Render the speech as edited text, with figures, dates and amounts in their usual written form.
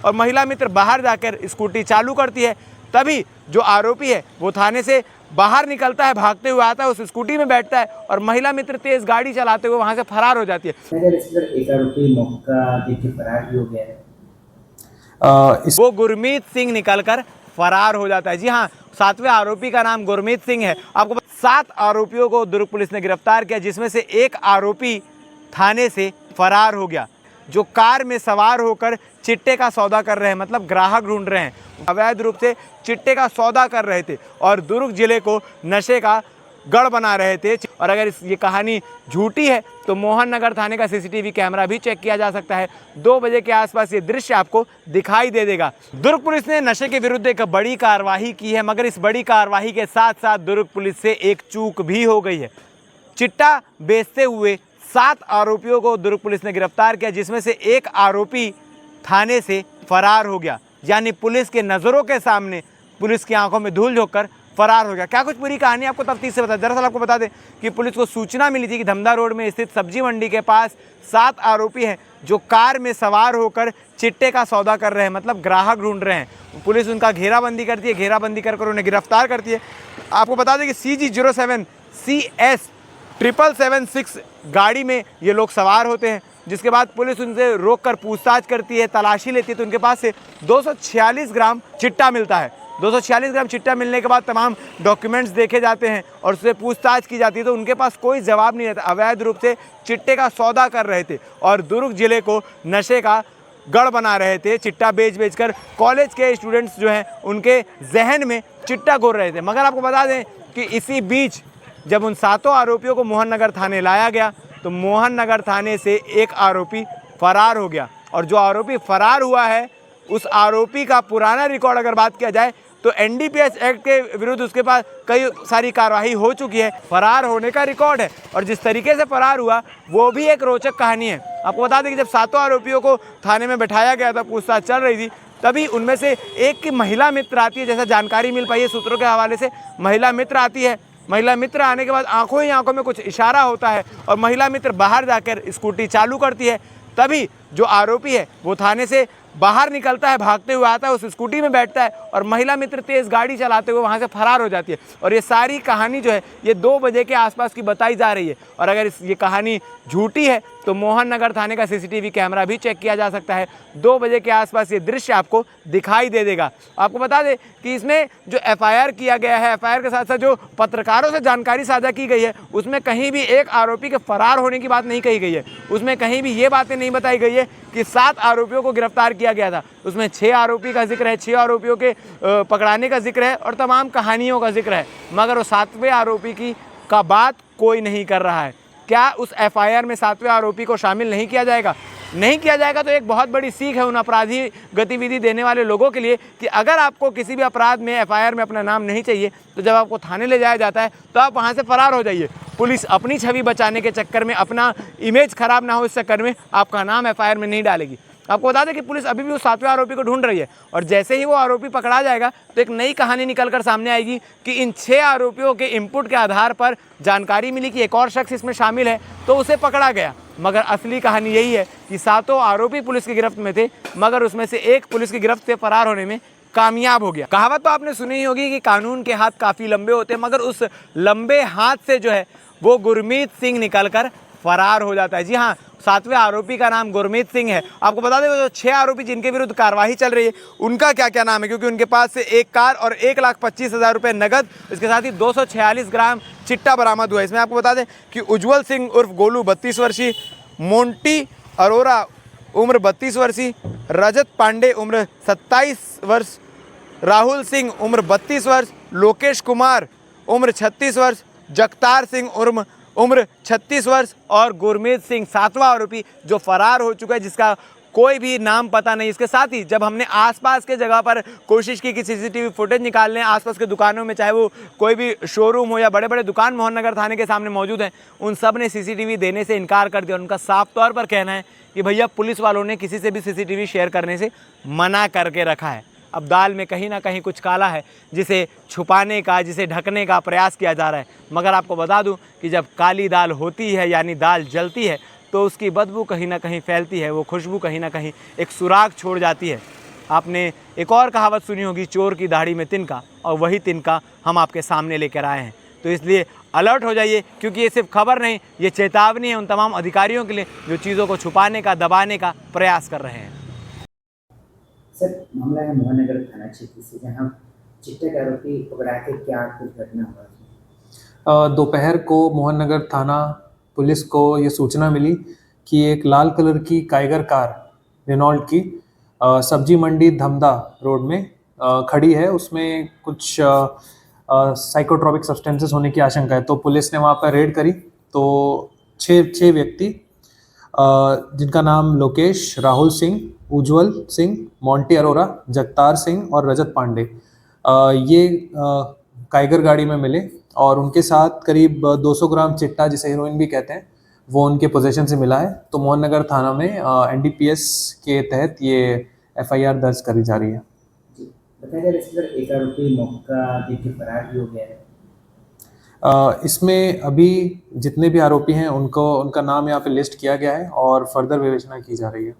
और महिला मित्र बाहर जाकर स्कूटी चालू करती है। तभी जो आरोपी है वो थाने से बाहर निकलता है, भागते हुए आता है, उस स्कूटी में बैठता है और महिला मित्र तेज गाड़ी चलाते हुए वहां से फरार हो जाती है। एक आरोपी मौका देख के फरार भी हो गया है। वो गुरमीत सिंह निकलकर फरार हो जाता है। जी हाँ, 7वें आरोपी का नाम गुरमीत सिंह है। आपको 7 आरोपियों को दुर्ग पुलिस ने गिरफ्तार किया, जिसमें से एक आरोपी थाने से फरार हो गया, जो कार में सवार होकर चिट्टे का सौदा कर रहे हैं, मतलब ग्राहक ढूंढ रहे हैं, अवैध रूप से चिट्टे का सौदा कर रहे थे और दुर्ग जिले को नशे का गढ़ बना रहे थे। और अगर ये कहानी झूठी है तो मोहन नगर थाने का सीसीटीवी कैमरा भी चेक किया जा सकता है। 2 बजे के आसपास ये दृश्य आपको दिखाई दे देगा। दुर्ग पुलिस ने नशे के विरुद्ध एक बड़ी कार्रवाई की है, मगर इस बड़ी कार्रवाई के साथ साथ दुर्ग पुलिस से एक चूक भी हो गई है। चिट्टा बेचते हुए 7 आरोपियों को दुर्ग पुलिस ने गिरफ्तार किया, जिसमें से एक आरोपी थाने से फरार हो गया, यानी पुलिस के नज़रों के सामने, पुलिस की आंखों में धूल झोंककर फरार हो गया। क्या कुछ पूरी कहानी आपको तफ्तीश से बता। दरअसल आपको बता दें कि पुलिस को सूचना मिली थी कि धमदा रोड में स्थित सब्जी मंडी के पास 7 आरोपी हैं जो कार में सवार होकर चिट्टे का सौदा कर रहे हैं, मतलब ग्राहक ढूंढ रहे हैं। पुलिस उनका घेराबंदी करती है, घेराबंदी कर उन्हें गिरफ्तार करती है। आपको बता दें कि CG07 CS 777 गाड़ी में ये लोग सवार होते हैं, जिसके बाद पुलिस उनसे रोककर पूछताछ करती है, तलाशी लेती है, तो उनके पास से 246 ग्राम चिट्टा मिलता है। 246 ग्राम चिट्टा मिलने के बाद तमाम डॉक्यूमेंट्स देखे जाते हैं और उससे पूछताछ की जाती है, तो उनके पास कोई जवाब नहीं रहता। अवैध रूप से चिट्टे का सौदा कर रहे थे और दुर्ग जिले को नशे का गढ़ बना रहे थे। चिट्टा बेच कर कॉलेज के स्टूडेंट्स जो हैं उनके जहन में चिट्टा घोर रहे थे। मगर आपको बता दें कि इसी बीच जब उन 7 आरोपियों को मोहन नगर थाने लाया गया तो मोहन नगर थाने से एक आरोपी फरार हो गया, और जो आरोपी फरार हुआ है उस आरोपी का पुराना रिकॉर्ड अगर बात किया जाए तो NDPS एक्ट के विरुद्ध उसके पास कई सारी कार्रवाई हो चुकी है, फरार होने का रिकॉर्ड है। और जिस तरीके से फरार हुआ वो भी एक रोचक कहानी है। आपको बता दें कि जब 7 आरोपियों को थाने में बैठाया गया था, पूछताछ चल रही थी, तभी उनमें से एक की महिला मित्र आती है। जैसा जानकारी मिल पाई है सूत्रों के हवाले से, महिला मित्र आती है। महिला मित्र आने के बाद आंखों ही आंखों में कुछ इशारा होता है और महिला मित्र बाहर जाकर स्कूटी चालू करती है। तभी जो आरोपी है वो थाने से बाहर निकलता है, भागते हुए आता है, उस स्कूटी में बैठता है और महिला मित्र तेज गाड़ी चलाते हुए वहां से फरार हो जाती है। और ये सारी कहानी जो है ये 2 बजे के आसपास की बताई जा रही है। और अगर ये कहानी झूठी है तो मोहन नगर थाने का सीसीटीवी कैमरा भी चेक किया जा सकता है। 2 बजे के आसपास ये दृश्य आपको दिखाई दे देगा। आपको बता दें कि इसमें जो FIR किया गया है, FIR के साथ साथ जो पत्रकारों से जानकारी साझा की गई है, उसमें कहीं भी एक आरोपी के फरार होने की बात नहीं कही गई है। उसमें कहीं भी ये बातें नहीं बताई गई है कि 7 आरोपियों को गिरफ्तार किया गया था। उसमें 6 आरोपी का जिक्र है, 6 आरोपियों के पकड़ाने का जिक्र है और तमाम कहानियों का जिक्र है, मगर वो 7वें आरोपी का बात कोई नहीं कर रहा है। क्या उस FIR में 7वें आरोपी को शामिल नहीं किया जाएगा? नहीं किया जाएगा तो एक बहुत बड़ी सीख है उन अपराधी गतिविधि देने वाले लोगों के लिए कि अगर आपको किसी भी अपराध में FIR में अपना नाम नहीं चाहिए तो जब आपको थाने ले जाया जाता है तो आप वहां से फरार हो जाइए। पुलिस अपनी छवि बचाने के चक्कर में, अपना इमेज खराब ना हो इस चक्कर में आपका नाम FIR में नहीं डालेगी। आपको बता दें कि पुलिस अभी भी उस 7वें आरोपी को ढूंढ रही है और जैसे ही वो आरोपी पकड़ा जाएगा तो एक नई कहानी निकलकर सामने आएगी कि इन 6 आरोपियों के इनपुट के आधार पर जानकारी मिली कि एक और शख्स इसमें शामिल है तो उसे पकड़ा गया। मगर असली कहानी यही है कि 7 आरोपी पुलिस की गिरफ्त में थे, मगर उसमें से एक पुलिस की गिरफ्त से फरार होने में कामयाब हो गया। कहावत तो आपने सुनी ही होगी कि कानून के हाथ काफ़ी लंबे होते हैं, मगर उस लंबे हाथ से जो है वो गुरमीत सिंह निकलकर फरार हो जाता है। जी हाँ, 7वें आरोपी का नाम गुरमीत सिंह है। आपको बता दें जो 6 आरोपी जिनके विरुद्ध कार्रवाई चल रही है उनका क्या क्या नाम है, क्योंकि उनके पास से एक कार और 1,25,000 रुपये नगद, इसके साथ ही 246 ग्राम चिट्टा बरामद हुआ है। इसमें आपको बता दें कि उज्जवल सिंह उर्फ गोलू 32 वर्षीय, मोंटी अरोरा उम्र 32 वर्षीय, रजत पांडे उम्र 27 वर्ष, राहुल सिंह उम्र 32 वर्ष, लोकेश कुमार उम्र 36 वर्ष, जगतार सिंह उम्र 36 वर्ष और गुरमीत सिंह 7वां आरोपी जो फरार हो चुका है, जिसका कोई भी नाम पता नहीं। इसके साथ ही जब हमने आसपास के जगह पर कोशिश की कि CCTV फुटेज निकालने, आसपास के दुकानों में, चाहे वो कोई भी शोरूम हो या बड़े बड़े दुकान मोहन नगर थाने के सामने मौजूद हैं, उन सब ने CCTV देने से इनकार कर दिया। उनका साफ तौर पर कहना है कि भैया पुलिस वालों ने किसी से भी CCTV शेयर करने से मना करके रखा है। अब दाल में कहीं ना कहीं कुछ काला है जिसे छुपाने का, जिसे ढकने का प्रयास किया जा रहा है। मगर आपको बता दूं कि जब काली दाल होती है यानी दाल जलती है तो उसकी बदबू कहीं ना कहीं फैलती है, वो खुशबू कहीं ना कहीं एक सुराग छोड़ जाती है। आपने एक और कहावत सुनी होगी, चोर की दाढ़ी में तिनका, और वही तिनका हम आपके सामने लेकर आए हैं। तो इसलिए अलर्ट हो जाइए, क्योंकि ये सिर्फ खबर नहीं, ये चेतावनी है उन तमाम अधिकारियों के लिए जो चीज़ों को छुपाने का, दबाने का प्रयास कर रहे हैं। सर, मामला है महानगर थाना क्षेत्र से, जहाँ चिट्टे के आरोपी पकड़ा के क्या कुछ घटना हुआ उसमें? दोपहर को मोहन नगर थाना पुलिस को ये सूचना मिली कि एक लाल कलर की काइगर कार रेनॉल्ट की सब्जी मंडी धमदा रोड में खड़ी है। उसमें कुछ साइकोट्रॉपिक सब्सटेंसेस होने की आशंका है, तो पुलिस ने वहाँ पर रेड करी। तो छः व्यक्ति जिनका नाम लोकेश, राहुल सिंह, उज्जवल सिंह, मोंटी अरोरा, जगतार सिंह और रजत पांडे, ये काइगर गाड़ी में मिले और उनके साथ करीब 200 ग्राम चिट्टा, जिसे हेरोइन भी कहते हैं, वो उनके पोजीशन से मिला है। तो मोहन नगर थाना में NDPS के तहत ये FIR दर्ज करी जा रही है। जी, बताया जा रहा है सर, एक आरोपी मौका देख के फरार भी हो गया है। इसमें अभी जितने भी आरोपी हैं उनका नाम यहाँ पे लिस्ट किया गया है और फर्दर विवेचना की जा रही है।